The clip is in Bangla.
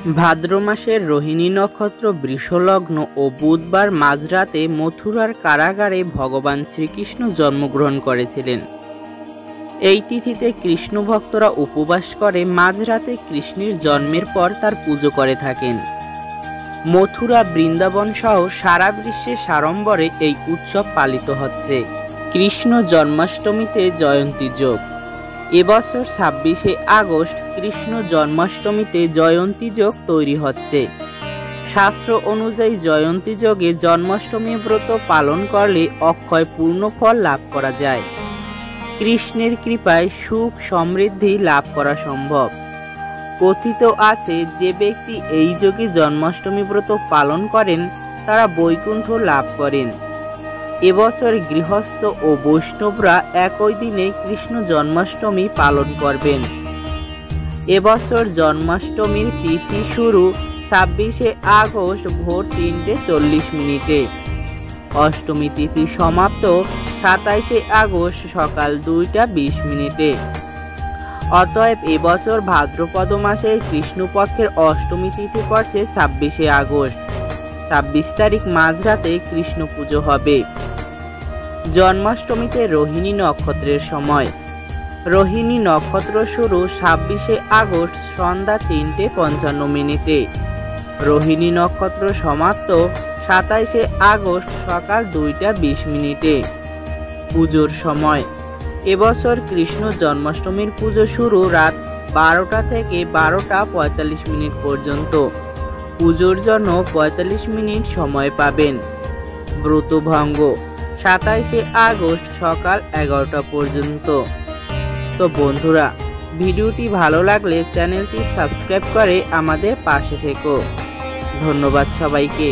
ভাদ্র মাসের রোহিণী নক্ষত্র বৃষলগ্ন ও বুধবার মাঝরাতে মথুরার কারাগারে ভগবান শ্রীকৃষ্ণ জন্মগ্রহণ করেছিলেন। এই তিথিতে কৃষ্ণ ভক্তরা উপবাস করে মাঝরাতে কৃষ্ণের জন্মের পর তার পুজো করে থাকেন। মথুরা, বৃন্দাবন সহ সারা বিশ্বে সাড়ম্বরে এই উৎসব পালিত হচ্ছে। কৃষ্ণ জন্মাষ্টমীতে জয়ন্তী যোগ। এবছর 26শে আগস্ট কৃষ্ণ জন্মাষ্টমীতে জয়ন্তী যোগ তৈরি হচ্ছে। শাস্ত্র অনুযায়ী জয়ন্তী যোগে জন্মাষ্টমী ব্রত পালন করলে অক্ষয় পূর্ণ ফল লাভ করা যায়। কৃষ্ণের কৃপায় সুখ সমৃদ্ধি লাভ করা সম্ভব। কথিত আছে, যে ব্যক্তি এই যোগে জন্মাষ্টমী ব্রত পালন করেন তারা বৈকুণ্ঠ লাভ করেন। এবছর গৃহস্থ ও বৈষ্ণবরা একই দিনে কৃষ্ণ জন্মাষ্টমী পালন করবেন। এবছর জন্মাষ্টমীর তিথি শুরু 26শে আগস্ট ভোর 3:40। অষ্টমী তিথি সমাপ্ত 27শে আগস্ট সকাল 2:20। অতএব এবছর ভাদ্রপদ মাসের কৃষ্ণপক্ষের অষ্টমী তিথি পড়ছে 26শে আগস্ট। 26 তারিখ মাঝরাতে কৃষ্ণ পুজো হবে। জন্মাষ্টমীতে রোহিণী নক্ষত্রের সময়। রোহিণী নক্ষত্র শুরু 26শে আগস্ট সন্ধ্যা 3:55। রোহিণী নক্ষত্র সমাপ্ত 27শে আগস্ট সকাল 2:20। পুজোর সময়। এবছর কৃষ্ণ জন্মাষ্টমীর পুজো শুরু রাত 12টা থেকে 12:45 পর্যন্ত। পুজোর জন্য 45 মিনিট সময় পাবেন। ব্রতভঙ্গ 27শে আগস্ট সকাল 11টা পর্যন্ত। তো বন্ধুরা, ভিডিওটি ভালো লাগলে চ্যানেলটি সাবস্ক্রাইব করে আমাদের পাশে থেকো। ধন্যবাদ সবাইকে।